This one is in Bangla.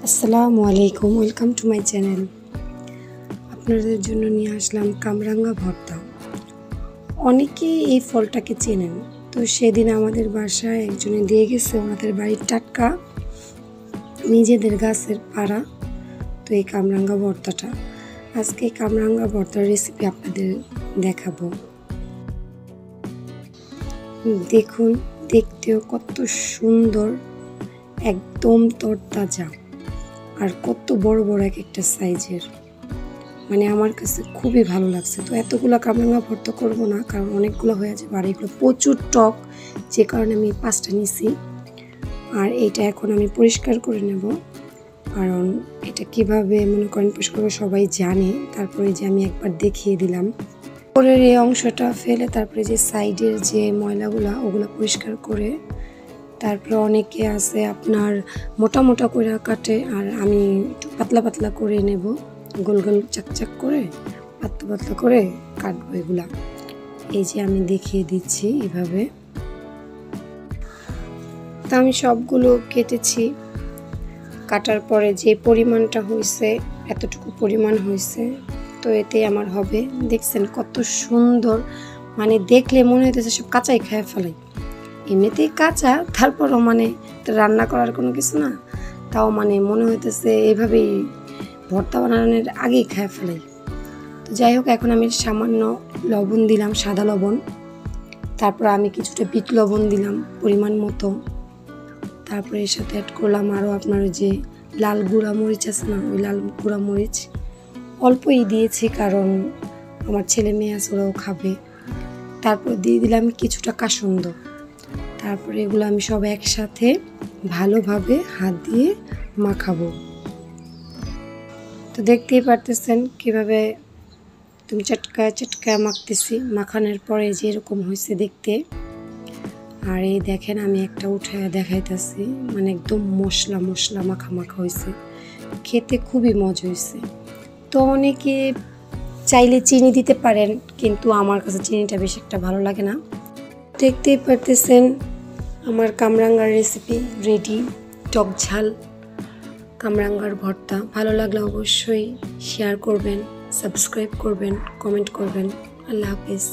আসসালামু আলাইকুম, ওয়েলকাম টু মাই চ্যানেল। আপনাদের জন্য নিয়ে আসলাম কামরাঙ্গা ভর্তা। অনেকেই এই ফলটাকে চেনেন। তো সেদিন আমাদের বাসায় একজনে দিয়ে গেছে ওনাদের বাড়ির টাটকা নিজেদের গাছের পাড়া। তো এই কামরাঙ্গা ভর্তাটা আজকে এই কামরাঙ্গা ভর্তার রেসিপি আপনাদের দেখাবো। দেখুন, দেখতেও কত সুন্দর, একদম তরতাজা আর কত বড় বড় এক একটা সাইজের, মানে আমার কাছে খুবই ভালো লাগছে। তো এতগুলো কামরাঙ্গা ভর্তা করব না, কারণ অনেকগুলো হয়ে যাবে আর এগুলো প্রচুর টক, যে কারণে আমি 5টা নিছি। আর এটা এখন আমি পরিষ্কার করে নেব, কারণ এটা কিভাবে মনে করেন পরিষ্কার করে সবাই জানে। তারপরে যে আমি একবার দেখিয়ে দিলাম, পরের এই অংশটা ফেলে তারপরে যে সাইডের যে ময়লাগুলো ওগুলো পরিষ্কার করে, তারপরে অনেকে আছে আপনার মোটা মোটা করে কাটে, আর আমি একটু পাতলা পাতলা করে নেব, গোল গোল চাকচাক করে পাতলা পাতলা করে কাটবো এগুলা। এই যে আমি দেখিয়ে দিচ্ছি এভাবে। তা আমি সবগুলো কেটেছি, কাটার পরে যে পরিমাণটা হয়েছে এতটুকু পরিমাণ হয়েছে, তো এতে আমার হবে। দেখছেন কত সুন্দর, মানে দেখলে মনে হইতেছে সব কাঁচাই খেয়ে ফেলাই। এমনিতেই কাঁচা, তারপরও মানে রান্না করার কোনো কিছু না, তাও মানে মনে হইতেছে এভাবেই ভর্তা বানানোর আগেই খেয়ে ফেলাই। তো যাই হোক, এখন আমি সামান্য লবণ দিলাম, সাদা লবণ। তারপর আমি কিছুটা বিট লবণ দিলাম পরিমাণ মতো। তারপরে এর সাথে অ্যাড করলাম আরও আপনার যে লাল গুঁড়া মরিচ আছে না, ওই লাল গুঁড়া মরিচ অল্পই দিয়েছি, কারণ আমার ছেলে মেয়ে আছে, ওরাও খাবে। তারপর দিয়ে দিলাম কিছুটা কাসুন্দ। তারপরে এগুলো আমি সব একসাথে ভালোভাবে হাত দিয়ে মাখাবো। তো দেখতেই পারতেছেন কিভাবে তুমি চটকায় চটকায় মাখতেছি। মাখানোর পরে যে এরকম হয়েছে দেখতে। আর এই দেখেন আমি একটা উঠায় দেখাইতেছি, মানে একদম মশলা মশলা মাখা মাখা হয়েছে, খেতে খুবই মজা হয়েছে। তো অনেকে চাইলে চিনি দিতে পারেন, কিন্তু আমার কাছে চিনিটা বেশ একটা ভালো লাগে না। দেখতেই পারতেছেন আমার কামরাঙ্গার রেসিপি রেডি। টক ঝাল কামরাঙ্গার ভর্তা ভালো লাগলে অবশ্যই শেয়ার করবেন, সাবস্ক্রাইব করবেন, কমেন্ট করবেন। আল্লাহ হাফেজ।